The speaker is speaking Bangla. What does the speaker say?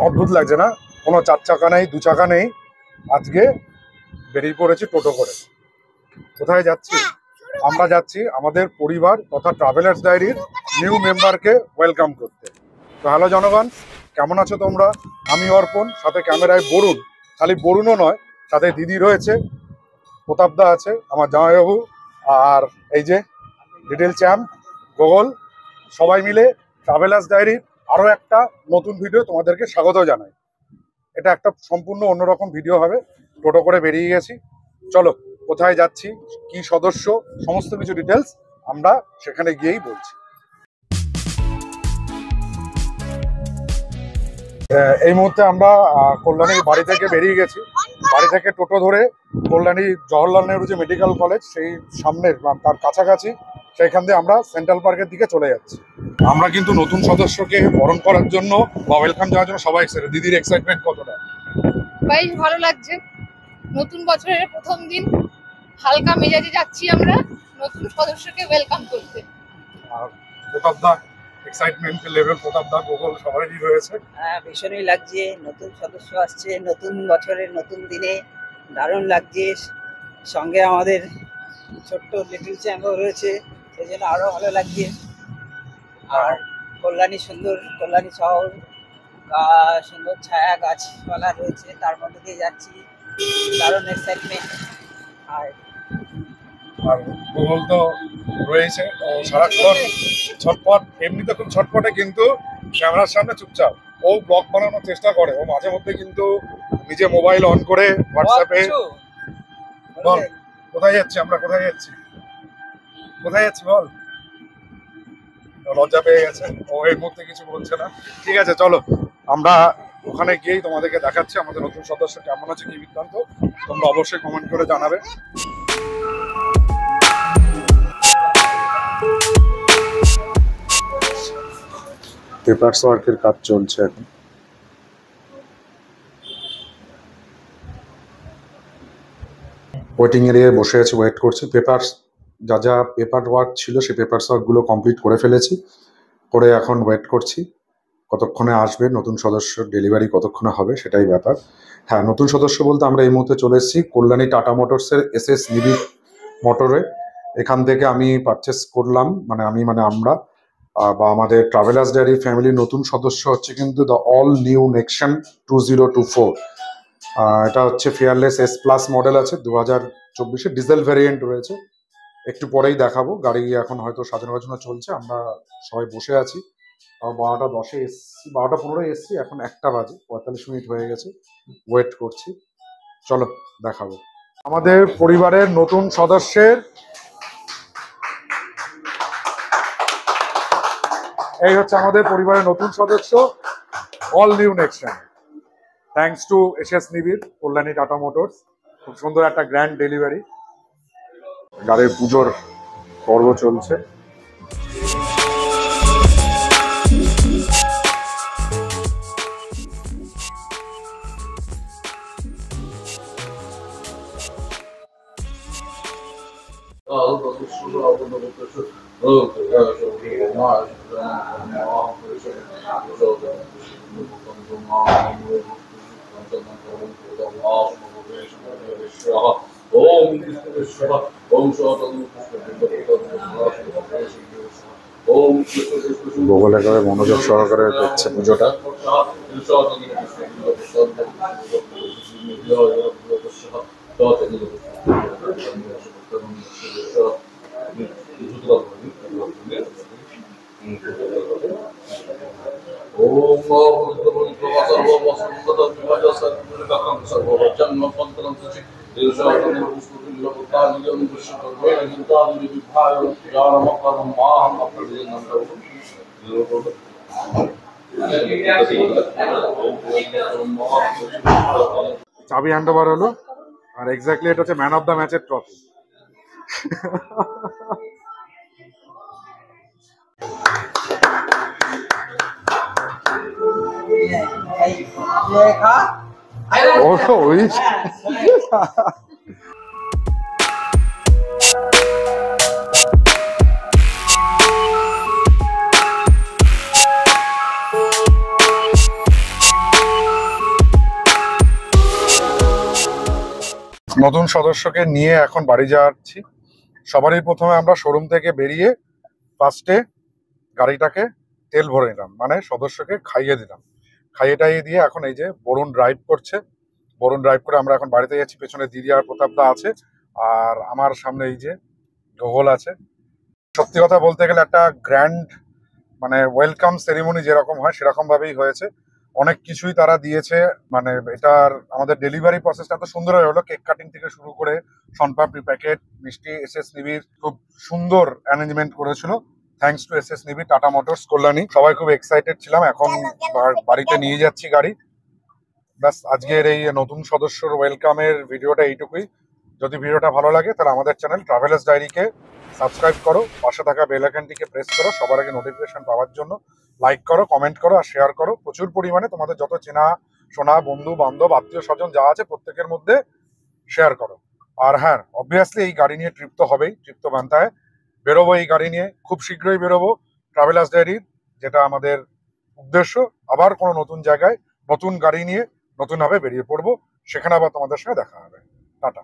অদ্ভুত লাগছে না? কোনো 4 চাকা নেই, 2 চাকা নেই, আজকে বেরিয়ে পড়েছি টোটো করে। কোথায় যাচ্ছি? আমরা যাচ্ছি আমাদের পরিবার তথা ট্রাভেলার্স ডায়েরির নিউ মেম্বারকে ওয়েলকাম করতে। তো হ্যালো জনগণ, কেমন আছো তোমরা? আমি অর্পণ, সাথে ক্যামেরায় বরুণ। খালি বরুণও নয়, সাথে দিদি রয়েছে, প্রতাপদা আছে, আমার জামাইবাবু, আর এই যে লিটল চ্যাম্প, গোগল, সবাই মিলে ট্রাভেলার্স ডায়েরির আরও একটা নতুন ভিডিও তোমাদেরকে স্বাগত জানাই। এটা একটা সম্পূর্ণ অন্যরকম ভিডিও হবে। টোটো করে বেরিয়ে গেছি, চলো কোথায় যাচ্ছি, কি সদস্য, সমস্ত কিছু ডিটেলস আমরা সেখানে গিয়েই বলছি। এই মুহূর্তে আমরা কল্যাণীর বাড়ি থেকে বেরিয়ে গেছি। বাড়ি থেকে টোটো ধরে কল্যাণী জওহরলাল নেহরু যে মেডিকেল কলেজ, সেই সামনের তার কাছাকাছি, সেইখান দিয়ে আমরা সেন্ট্রাল পার্কের দিকে চলে যাচ্ছি। আমরা কিন্তু নতুন সদস্যকে বরণ করার জন্য বা ওয়েলকাম জানার জন্য সবাই এক্সাইটেড। দিদির এক্সাইটমেন্ট কতটা? বেশ ভালো লাগছে, নতুন বছরের প্রথম দিন, হালকা মেজাজে যাচ্ছি আমরা নতুন সদস্যকে ওয়েলকাম করতে। আর প্রতাপদা এক্সাইটমেন্ট লেভেল, প্রতাপদা, গোগল সবারই রয়েছে। হ্যাঁ, ভীষণই লাগছে, নতুন সদস্য আসছে নতুন বছরের নতুন দিনে, দারুণ লাগছে। সঙ্গে আমাদের ছোট্ট লিটল চ্যাম্পও রয়েছে, সেই জন্য আরও ভালো লাগছে। আর কল্যাণী সুন্দর, কল্যাণী শহর, সুন্দর ছায়া গাছপালা রয়েছে, তার মধ্যে দিয়ে যাচ্ছি, দারুণ এক্সাইটমেন্ট। আর গোগল তো রয়েছে, ও সারাক্ষণ ছটপট, এমনিতে খুব ছটপটে, কিন্তু ক্যামেরার সামনে চুপচাপ। ও ব্লগ বানানোর চেষ্টা করে, ও মাঝে মধ্যে কিন্তু নিজে মোবাইল অন করে হোয়াটসঅ্যাপে বল কোথায় যাচ্ছি, আমরা কোথায় যাচ্ছি, কোথায় যাচ্ছি বল। লজ্জা পেয়ে গেছে, ও এই মুহূর্তে কিছু বলছে না। ঠিক আছে, চলো আমরা ওখানে গিয়েই তোমাদেরকে দেখাচ্ছি আমাদের নতুন সদস্য কেমন আছে, কি বৃত্তান্ত, তোমরা অবশ্যই কমেন্ট করে জানাবে। পেপারস ওয়ার্কের কাজ চলছে এখন। ওয়েটিং এরিয়ায় বসে আছি, ওয়েট করছি। পেপারস যা পেপার ওয়ার্ক ছিল সেই পেপারস ওয়ার্কগুলো কমপ্লিট করে ফেলেছি, করে এখন ওয়েট করছি কতক্ষণে আসবে নতুন সদস্য, ডেলিভারি কতক্ষণে হবে সেটাই ব্যাপার। হ্যাঁ, নতুন সদস্য বলতে আমরা এই মুহূর্তে চলে এসেছি কল্যাণী টাটা মোটরসের SS নিবি মোটরে। এখান থেকে আমি পারচেস করলাম, আমরা বা আমাদের ট্রাভেলার্স ডায়েরি ফ্যামিলির নতুন সদস্য হচ্ছে কিন্তু দ্য অল নিউ নেক্সন 2024। এটা হচ্ছে ফিয়ারলেস S+ মডেল আছে, 2024 ডিজেল ভ্যারিয়েন্ট রয়েছে। একটু পরেই দেখাবো, গাড়ি এখন হয়তো সাজানো গোছানো চলছে, আমরা সবাই বসে আছি। 12:10 এসছি, 12:15 এসছি, এখন 1টা বাজে, 45 মিনিট হয়ে গেছে, ওয়েট করছি। চলো দেখাবো আমাদের পরিবারের নতুন সদস্যের। এই হচ্ছে আমাদের পরিবারের নতুন সদস্য, all new Nexon, thanks to SS Nibir Kalyani tata motors. খুব সুন্দর একটা গ্র্যান্ড ডেলিভারি। গাড়ির পুজোর পর্ব চলছে। গোগল একেবারে মনোযোগ সহকারে দেখছে পুজোটা। চাবি হ্যান্ড ওভার হলো, আর এক্স্যাক্টলি এটা হচ্ছে ম্যান অফ দ্য ম্যাচের ট্রফি। ওই নতুন সদস্যকে নিয়ে এখন বাড়ি যাচ্ছি। সবারই প্রথমে আমরা শোরুম থেকে বেরিয়ে ফার্স্টে গাড়িটাকে তেল ভরে নিলাম, মানে সদস্যকে খাইয়ে দিলাম। খাইয়ে টাইয়ে দিয়ে এখন এই যে বরুণ ড্রাইভ করছে। বরুণ ড্রাইভ করে আমরা এখন বাড়িতে যাচ্ছি। পেছনে দিদি আর প্রতাপদা আছে, আর আমার সামনে এই যে গগল আছে। সত্যি কথা বলতে গেলে একটা গ্র্যান্ড মানে ওয়েলকাম সেরিমনি যেরকম হয় সেরকম ভাবেই হয়েছে। অনেক কিছুই তারা দিয়েছে, মানে এটার আমাদের ডেলিভারি প্রসেসটা এত সুন্দর হয়ে হলো। কেক কাটিং থেকে শুরু করে শনপাপড়ি প্যাকেট, মিষ্টি, এসএস নিবিড় খুব সুন্দর অ্যারেঞ্জমেন্ট করেছিল। থ্যাঙ্কস টু এসএস নিবিড়, টাটা মোটরস, কল্যাণী, সবাই খুব এক্সাইটেড ছিলাম। এখন বাড়িতে নিয়ে যাচ্ছি গাড়ি। ব্যাস, আজকের এই নতুন সদস্যর ওয়েলকামের ভিডিওটা এইটুকুই। যদি ভিডিওটা ভালো লাগে তাহলে আমাদের চ্যানেল ট্রাভেলার্স ডায়েরিকে সাবস্ক্রাইব করো, পাশে থাকা বেল আইকনটিকে প্রেস করো সবার আগে নোটিফিকেশন পাওয়ার জন্য। লাইক করো, কমেন্ট করো আর শেয়ার করো প্রচুর পরিমাণে। তোমাদের যত চেনা শোনা বন্ধু বান্ধব আত্মীয় স্বজন যা আছে প্রত্যেকের মধ্যে শেয়ার করো। আর হ্যাঁ, অবভিয়াসলি এই গাড়ি নিয়ে ট্রিপ তো হবেই, ট্রিপ তো বানতে হয়। বেরোবো এই গাড়ি নিয়ে, খুব শীঘ্রই বেরোবো ট্রাভেলার্স ডায়েরির, যেটা আমাদের উদ্দেশ্য। আবার কোনো নতুন জায়গায় নতুন গাড়ি নিয়ে নতুনভাবে বেরিয়ে পড়বো, সেখানে আবার তোমাদের সঙ্গে দেখা হবে। টাটা।